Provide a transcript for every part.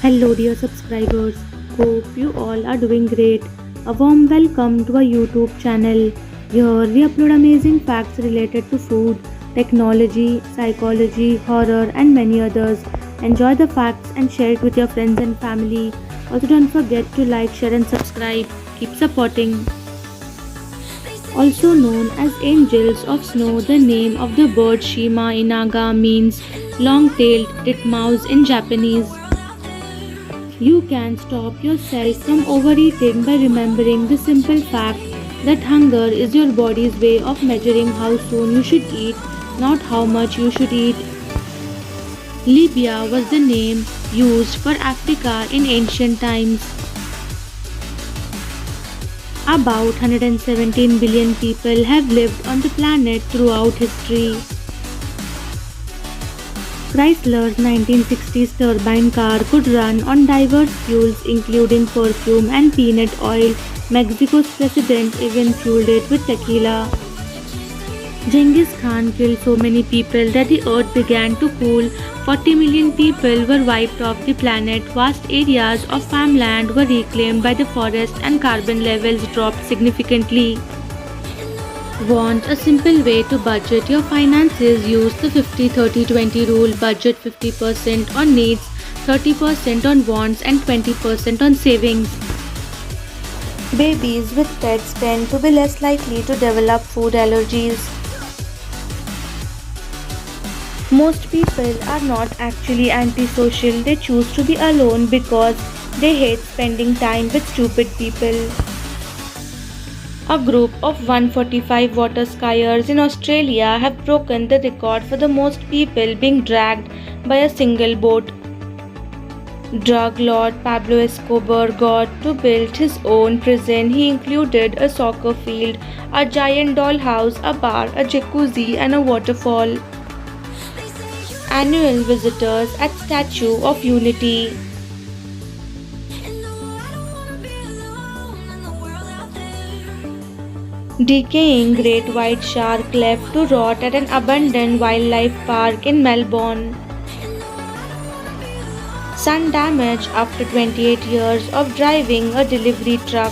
Hello, dear subscribers. Hope you all are doing great. A warm welcome to our YouTube channel. Here we upload amazing facts related to food, technology, psychology, horror, and many others. Enjoy the facts and share it with your friends and family. Also, don't forget to like, share, and subscribe. Keep supporting. Also known as angels of snow, the name of the bird Shima Inaga means long-tailed titmouse in Japanese. You can stop yourself from overeating by remembering the simple fact that hunger is your body's way of measuring how soon you should eat, not how much you should eat. Libya was the name used for Africa in ancient times. About 117 billion people have lived on the planet throughout history. Chrysler's 1960s turbine car could run on diverse fuels including perfume and peanut oil. Mexico's president even fueled it with tequila. Genghis Khan killed so many people that the earth began to cool. 40 million people were wiped off the planet. Vast areas of farmland were reclaimed by the forest and carbon levels dropped significantly. Want a simple way to budget your finances? Use the 50-30-20 rule. Budget 50% on needs, 30% on wants, and 20% on savings. Babies with pets tend to be less likely to develop food allergies. Most people are not actually antisocial, they choose to be alone because they hate spending time with stupid people. A group of 145 water skiers in Australia have broken the record for the most people being dragged by a single boat. Drug lord Pablo Escobar got to build his own prison. He included a soccer field, a giant dollhouse, a bar, a jacuzzi, and a waterfall. Annual visitors at Statue of Unity. Decaying great white shark left to rot at an abandoned wildlife park in Melbourne. Sun damage after 28 years of driving a delivery truck.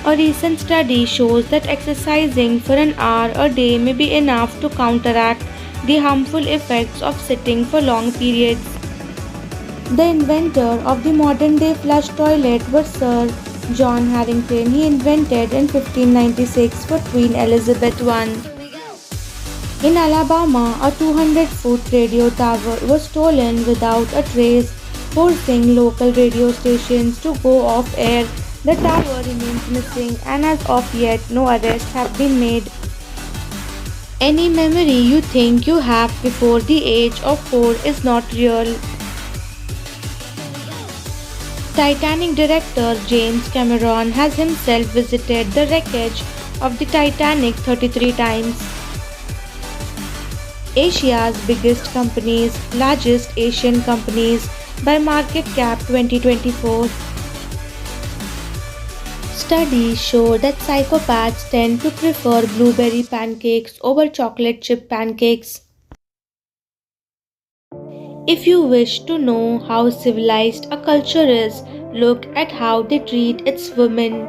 A recent study shows that exercising for an hour a day may be enough to counteract the harmful effects of sitting for long periods. The inventor of the modern-day flush toilet was Sir John Harrington. He invented in 1596 for Queen Elizabeth I. In Alabama, a 200-foot radio tower was stolen without a trace, forcing local radio stations to go off air. The tower remains missing and as of yet no arrests have been made. Any memory you think you have before the age of 4 is not real. Titanic director James Cameron has himself visited the wreckage of the Titanic 33 times. Asia's biggest companies, largest Asian companies by market cap 2024. Studies show that psychopaths tend to prefer blueberry pancakes over chocolate chip pancakes. If you wish to know how civilized a culture is, look at how they treat its women.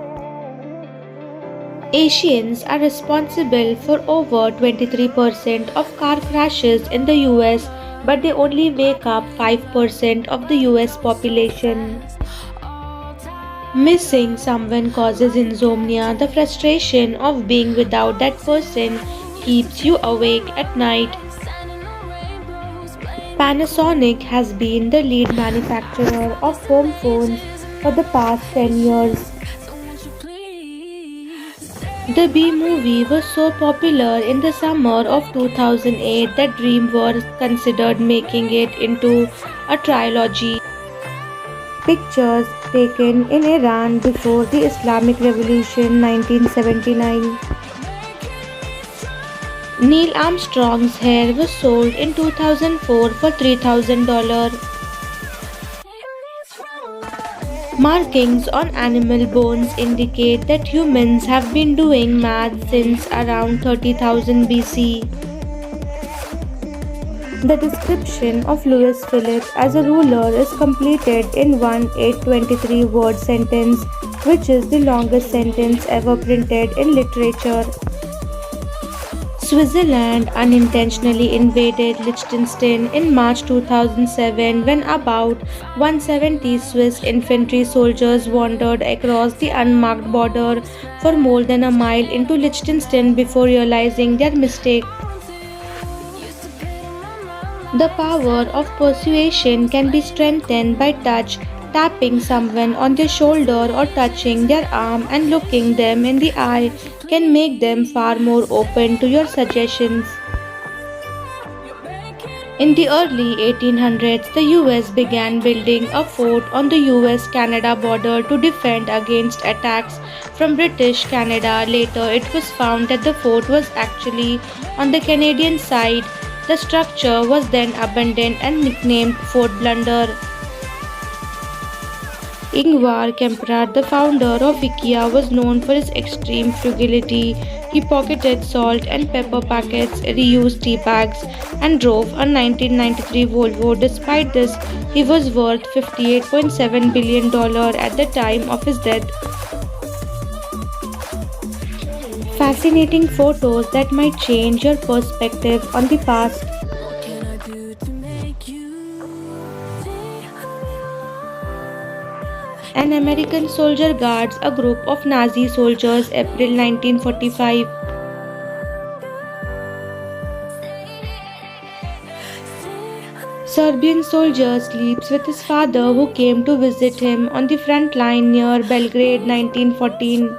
Asians are responsible for over 23% of car crashes in the US, but they only make up 5% of the US population. Missing someone causes insomnia. The frustration of being without that person keeps you awake at night. Panasonic has been the lead manufacturer of home phones for the past 10 years. The Bee Movie was so popular in the summer of 2008 that DreamWorks considered making it into a trilogy. Pictures taken in Iran before the Islamic Revolution 1979. Neil Armstrong's hair was sold in 2004 for $3,000. Markings on animal bones indicate that humans have been doing math since around 30,000 BC. The description of Louis Philippe as a ruler is completed in one 823 word sentence, which is the longest sentence ever printed in literature. Switzerland unintentionally invaded Liechtenstein in March 2007 when about 170 Swiss infantry soldiers wandered across the unmarked border for more than a mile into Liechtenstein before realizing their mistake. The power of persuasion can be strengthened by touch, tapping someone on the shoulder or touching their arm and looking them in the eye can make them far more open to your suggestions. In the early 1800s, the US began building a fort on the US Canada border to defend against attacks from British Canada. Later, it was found that the fort was actually on the Canadian side. The structure was then abandoned and nicknamed Fort Blunder. Ingvar Kamprad, the founder of IKEA, was known for his extreme frugality. He pocketed salt and pepper packets, reused tea bags, and drove a 1993 Volvo. Despite this, he was worth $58.7 billion at the time of his death. Fascinating photos that might change your perspective on the past. An American soldier guards a group of Nazi soldiers, April 1945. Serbian soldier sleeps with his father who came to visit him on the front line near Belgrade, 1914.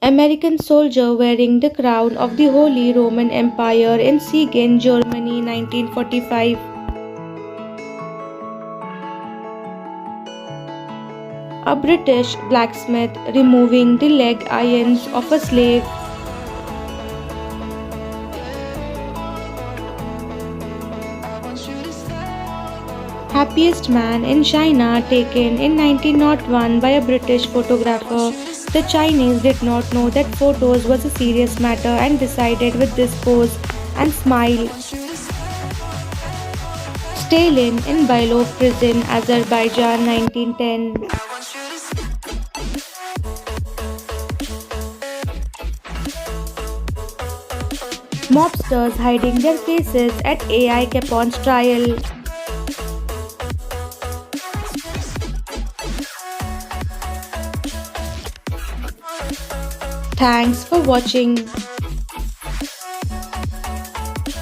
American soldier wearing the crown of the Holy Roman Empire in Siegen, Germany, 1945. A British blacksmith removing the leg irons of a slave. Happiest man in China taken in 1901 by a British photographer. The Chinese did not know that photos was a serious matter and decided with this pose and smile. Stalin in Bilov prison, Azerbaijan, 1910. Mobsters hiding their faces at AI Capon's trial. Thanks for watching.